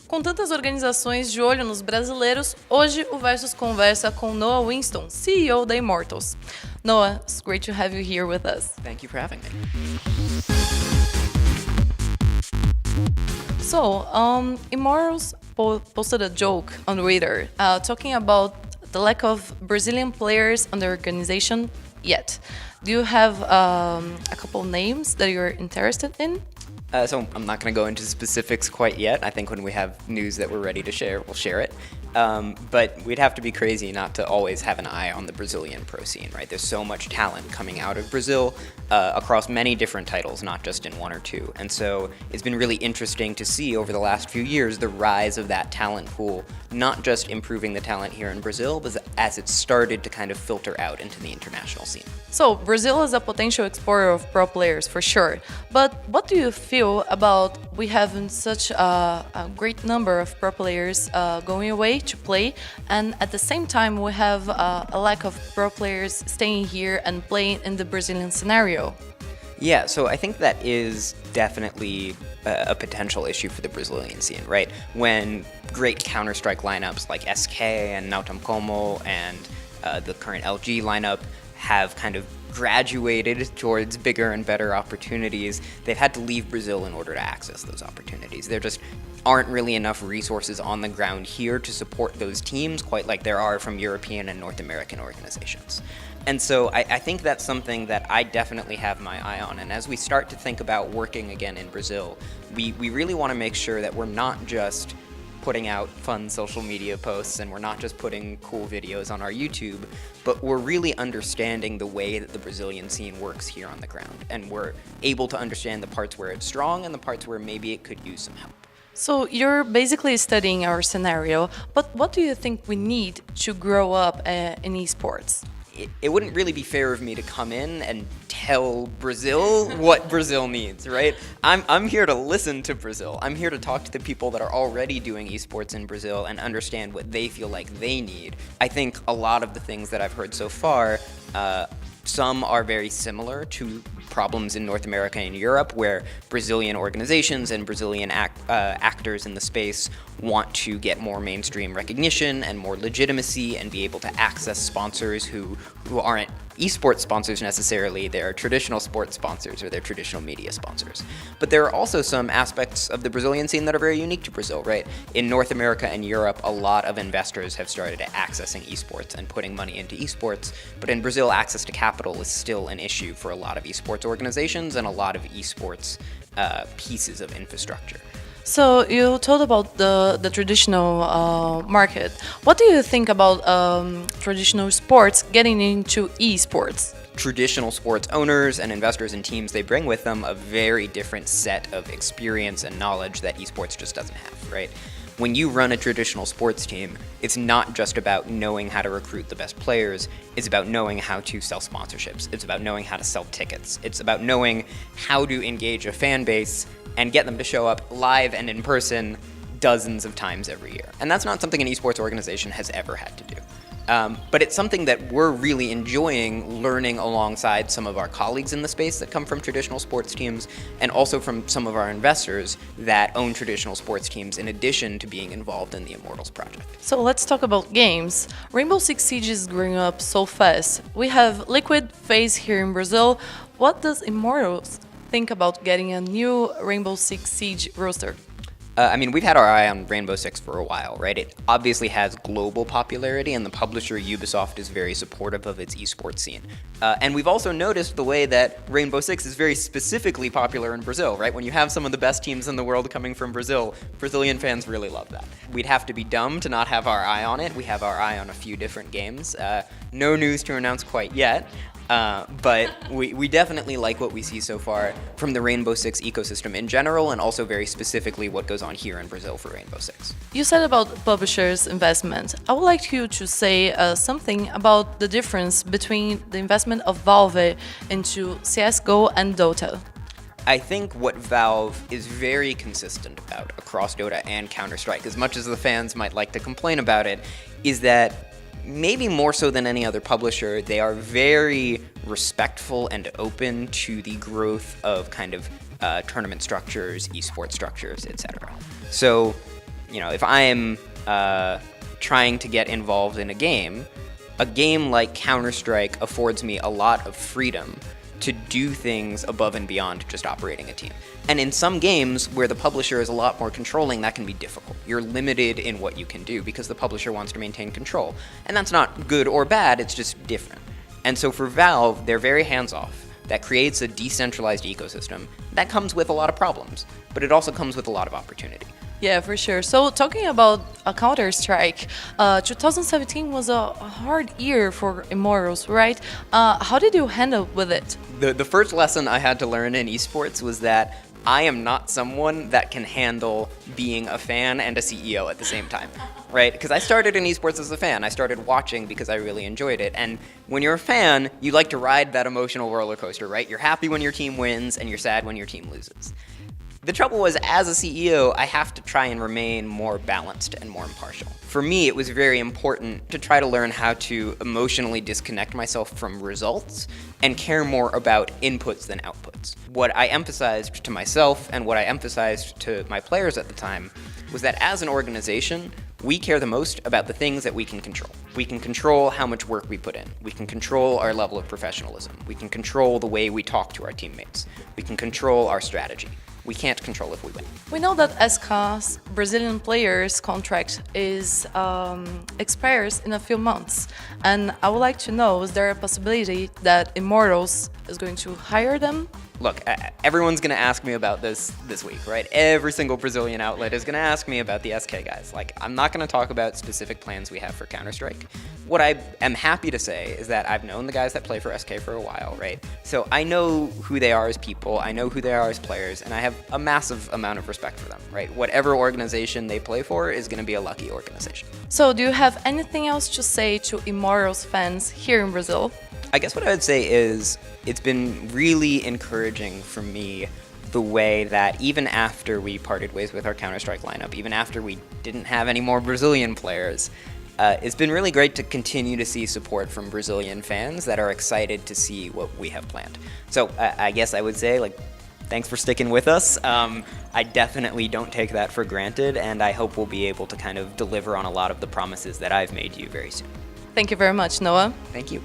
Com tantas organizações de olho nos brasileiros, hoje o Versus conversa com Noah Whinston, CEO da Immortals. Noah, it's great to have you here with us. Thank you for having me. So, Immortals posted a joke on Twitter talking about the lack of Brazilian players on the organization yet. Do you have a couple names that you're interested in? So I'm not going to go into specifics quite yet. I think when we have news that we're ready to share, we'll share it. But we'd have to be crazy not to always have an eye on the Brazilian pro scene, right? There's so much talent coming out of Brazil across many different titles, not just in one or two. And so it's been really interesting to see over the last few years the rise of that talent pool, not just improving the talent here in Brazil, but as it started to kind of filter out into the international scene. So, Brazil is a potential exporter of pro players for sure. But what do you feel about we having such a great number of pro players going away to play, and at the same time we have a lack of pro players staying here and playing in the Brazilian scenario? Yeah, so I think that is definitely a potential issue for the Brazilian scene, right? When great Counter-Strike lineups like SK and Nautam Como and the current LG lineup have kind of graduated towards bigger and better opportunities, they've had to leave Brazil in order to access those opportunities. There just aren't really enough resources on the ground here to support those teams quite like there are from European and North American organizations. And so I think that's something that I definitely have my eye on. And as we start to think about working again in Brazil, we really want to make sure that we're not just putting out fun social media posts and we're not just putting cool videos on our YouTube, but we're really understanding the way that the Brazilian scene works here on the ground. And we're able to understand the parts where it's strong and the parts where maybe it could use some help. So you're basically studying our scenario, but what do you think we need to grow up in esports? It wouldn't really be fair of me to come in and tell Brazil what Brazil needs, right? I'm here to listen to Brazil. I'm here to talk to the people that are already doing esports in Brazil and understand what they feel like they need. I think a lot of the things that I've heard so far, some are very similar to problems in North America and Europe, where Brazilian organizations and Brazilian actors in the space want to get more mainstream recognition and more legitimacy and be able to access sponsors who aren't esports sponsors necessarily, they're traditional sports sponsors or they're traditional media sponsors. But there are also some aspects of the Brazilian scene that are very unique to Brazil, right? In North America and Europe, a lot of investors have started accessing esports and putting money into esports, but in Brazil, access to capital is still an issue for a lot of esports organizations and a lot of esports pieces of infrastructure. So you told about the traditional market. What do you think about traditional sports getting into esports? Traditional sports owners and investors and teams, they bring with them a very different set of experience and knowledge that esports just doesn't have, right? When you run a traditional sports team, it's not just about knowing how to recruit the best players, it's about knowing how to sell sponsorships, it's about knowing how to sell tickets, it's about knowing how to engage a fan base and get them to show up live and in person dozens of times every year. And that's not something an esports organization has ever had to do. But it's something that we're really enjoying learning alongside some of our colleagues in the space that come from traditional sports teams and also from some of our investors that own traditional sports teams in addition to being involved in the Immortals project. So let's talk about games. Rainbow Six Siege is growing up so fast. We have Liquid FaZe here in Brazil. What does Immortals think about getting a new Rainbow Six Siege roster? We've had our eye on Rainbow Six for a while, right? It obviously has global popularity, and the publisher Ubisoft is very supportive of its esports scene. And we've also noticed the way that Rainbow Six is very specifically popular in Brazil, right? When you have some of the best teams in the world coming from Brazil, Brazilian fans really love that. We'd have to be dumb to not have our eye on it. We have our eye on a few different games. No news to announce quite yet. But we definitely like what we see so far from the Rainbow Six ecosystem in general, and also very specifically what goes on here in Brazil for Rainbow Six. You said about publishers' investment. I would like you to say something about the difference between the investment of Valve into CSGO and Dota. I think what Valve is very consistent about across Dota and Counter-Strike, as much as the fans might like to complain about it, is that maybe more so than any other publisher, they are very respectful and open to the growth of kind of tournament structures, esports structures, etc. So if I am trying to get involved in a game like Counter-Strike affords me a lot of freedom to do things above and beyond just operating a team. And in some games where the publisher is a lot more controlling, that can be difficult. You're limited in what you can do because the publisher wants to maintain control. And that's not good or bad, it's just different. And so for Valve, they're very hands-off. That creates a decentralized ecosystem. That comes with a lot of problems, but it also comes with a lot of opportunity. Yeah, for sure. So talking about a Counter-Strike, 2017 was a hard year for Immortals, right? How did you handle with it? The first lesson I had to learn in esports was that I am not someone that can handle being a fan and a CEO at the same time, right? Because I started in esports as a fan. I started watching because I really enjoyed it. And when you're a fan, you like to ride that emotional roller coaster, right? You're happy when your team wins and you're sad when your team loses. The trouble was, as a CEO, I have to try and remain more balanced and more impartial. For me, it was very important to try to learn how to emotionally disconnect myself from results and care more about inputs than outputs. What I emphasized to myself and what I emphasized to my players at the time was that as an organization, we care the most about the things that we can control. We can control how much work we put in. We can control our level of professionalism. We can control the way we talk to our teammates. We can control our strategy. We can't control if we win. We know that SK's Brazilian players' contract expires in a few months, and I would like to know, is there a possibility that Immortals is going to hire them? Look, everyone's going to ask me about this week, right? Every single Brazilian outlet is going to ask me about the SK guys. Like, I'm not going to talk about specific plans we have for Counter-Strike. What I am happy to say is that I've known the guys that play for SK for a while, right? So I know who they are as people, I know who they are as players, and I have a massive amount of respect for them, right? Whatever organization they play for is going to be a lucky organization. So do you have anything else to say to Immortals fans here in Brazil? I guess what I would say is it's been really encouraging for me the way that even after we parted ways with our Counter-Strike lineup, even after we didn't have any more Brazilian players, it's been really great to continue to see support from Brazilian fans that are excited to see what we have planned. So I guess I would say, thanks for sticking with us. I definitely don't take that for granted, and I hope we'll be able to kind of deliver on a lot of the promises that I've made you very soon. Thank you very much, Noah. Thank you.